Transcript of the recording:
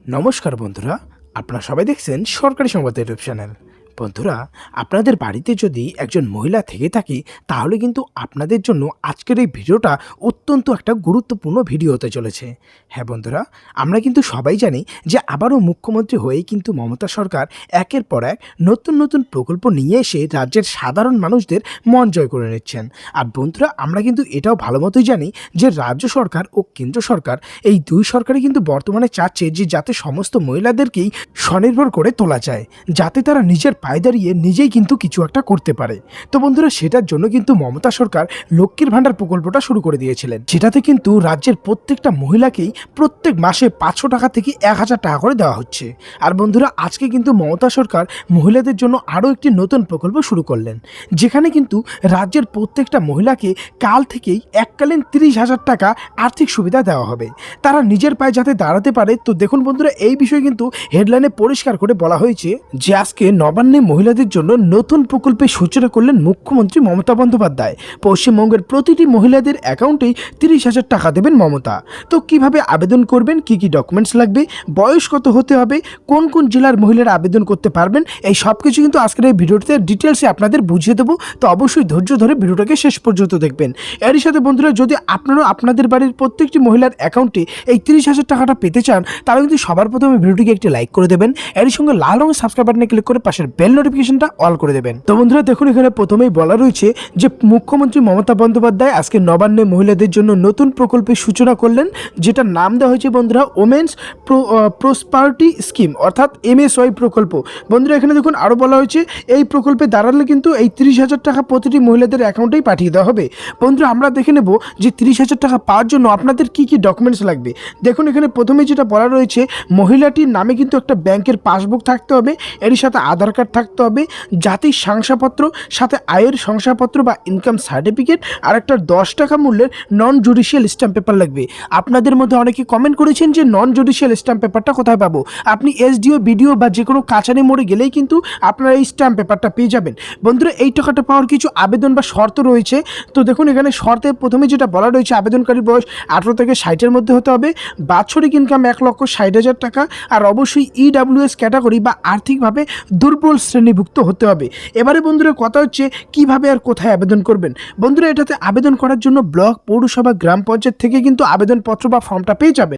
নমস্কার বন্ধুরা, আপনারা সবাই দেখছেন সরকারি সংবাদ ইউটিউব চ্যানেল। বন্ধুরা, আপনাদের বাড়িতে যদি একজন মহিলা থেকে থাকে তাহলে কিন্তু আপনাদের জন্য আজকের এই ভিডিওটা অত্যন্ত একটা গুরুত্বপূর্ণ ভিডিও হতে চলেছে। হ্যাঁ বন্ধুরা, আমরা কিন্তু সবাই জানি যে আবারও মুখ্যমন্ত্রী হয়েই কিন্তু মমতা সরকার একের পর এক নতুন নতুন প্রকল্প নিয়ে এসে রাজ্যের সাধারণ মানুষদের মন জয় করে নিচ্ছেন। আর বন্ধুরা, আমরা কিন্তু এটাও ভালো মতোই জানি যে রাজ্য সরকার ও কেন্দ্র সরকার এই দুই সরকারই কিন্তু বর্তমানে চাচ্ছে যে যাতে সমস্ত মহিলাদেরকেই স্বনির্ভর করে তোলা যায়, যাতে তারা নিজের পায়ে দাঁড়িয়ে নিজেই কিন্তু কিছু একটা করতে পারে। তো বন্ধুরা, সেটার জন্য কিন্তু মমতা সরকার লক্ষ্মীর ভাণ্ডার প্রকল্পটা শুরু করে দিয়েছিলেন, যেটাতে কিন্তু রাজ্যের প্রত্যেকটা মহিলাকেই প্রত্যেক মাসে 500 টাকা থেকে 1000 টাকা করে দেওয়া হচ্ছে। আর বন্ধুরা, আজকে কিন্তু মমতা সরকার মহিলাদের জন্য আরও একটি নতুন প্রকল্প শুরু করলেন, যেখানে কিন্তু রাজ্যের প্রত্যেকটা মহিলাকে কাল থেকেই এককালীন 30,000 টাকা আর্থিক সুবিধা দেওয়া হবে, তারা নিজের পায়ে যাতে দাঁড়াতে পারে। তো দেখুন বন্ধুরা, এই বিষয়ে কিন্তু হেডলাইনে পরিষ্কার করে বলা হয়েছে যে আজকে নবান্নে মহিলাদের জন্য নতুন প্রকল্পের সূচনা করলেন মুখ্যমন্ত্রী মমতা বন্দ্যোপাধ্যায়। পশ্চিমবঙ্গের প্রতিটি মহিলাদের অ্যাকাউন্টেই 30,000 টাকা দেবেন মমতা। তো কিভাবে আবেদন করবেন, কি কি ডকুমেন্টস লাগবে, বয়স কত হতে হবে, কোন কোন জেলার মহিলারা আবেদন করতে পারবেন, এই সব কিছু কিন্তু আজকের এই ভিডিওটিতে ডিটেলসে আপনাদের বুঝিয়ে দেবো। তো অবশ্যই ধৈর্য ধরে ভিডিওটাকে শেষ পর্যন্ত দেখবেন। এরই সাথে বন্ধুরা, যদি আপনারাও আপনাদের বাড়ির প্রত্যেকটি মহিলার অ্যাকাউন্টে এই 30,000 টাকাটা পেতে চান, তাহলে কিন্তু সবার প্রথমে ভিডিওটিকে একটি লাইক করে দেবেন, এর সঙ্গে লাল রঙের সাবস্ক্রাইব বাটনে ক্লিক করে পাশের বেল নোটিফিকেশনটা অল করে দেবেন। তো বন্ধুরা দেখুন, এখানে প্রথমেই বলা রয়েছে যে মুখ্যমন্ত্রী মমতা বন্দ্যোপাধ্যায় আজকে নবান্নে মহিলাদের জন্য নতুন প্রকল্পের সূচনা করলেন, যেটার নাম দেওয়া হয়েছে বন্ধুরা ওমেন্স প্রসপারিটি স্কিম, অর্থাৎ MSY প্রকল্প। বন্ধুরা এখানে দেখুন আরও বলা হয়েছে এই প্রকল্পে দাঁড়ালে কিন্তু এই 30,000 টাকা প্রতিটি মহিলাদের অ্যাকাউন্টেই পাঠিয়ে দেওয়া হবে। বন্ধুরা, আমরা দেখে নেব যে 30,000 টাকা পাওয়ার জন্য আপনাদের কি কি ডকুমেন্টস লাগবে। দেখুন এখানে প্রথমে যেটা বলা রয়েছে, মহিলাটির নামে কিন্তু একটা ব্যাংকের পাসবুক থাকতে হবে, এর সাথে আধার কার্ড থাকতে হবে, জাতির শংসাপত্র, সাথে আয়ের শংসাপত্র বা ইনকাম সার্টিফিকেট, আর একটা 10 টাকা মূল্যের নন জুডিশিয়াল স্ট্যাম্প পেপার লাগবে। আপনাদের মধ্যে অনেকে কমেন্ট করেছেন যে নন জুডিশিয়াল স্ট্যাম্প পেপারটা কোথায় পাবো। আপনি SDO BDO বা যে কোনো কাছারি মোড়ে গেলেই কিন্তু আপনারা এই স্ট্যাম্প পেপারটা পেয়ে যাবেন। বন্ধুরা, এই টাকাটা পাওয়ার কিছু আবেদন বা শর্ত রয়েছে। তো দেখুন এখানে শর্তে প্রথমে যেটা বলা রয়েছে, আবেদনকারীর বয়স 18 থেকে 60-এর মধ্যে হতে হবে, বাৎসরিক ইনকাম 1,60,000 টাকা, আর অবশ্যই EWS ক্যাটাগরি বা আর্থিকভাবে দুর্বল শ্রেণীভুক্ত হতে হবে। এবারে বন্ধুরা কথা হচ্ছে কিভাবে আর কোথায় আবেদন করবেন। বন্ধুরা, এটাতে আবেদন করার জন্য ব্লক, পৌরসভা, গ্রাম পঞ্চায়েত থেকে কিন্তু আবেদনপত্র বা ফর্মটা পেয়ে যাবেন।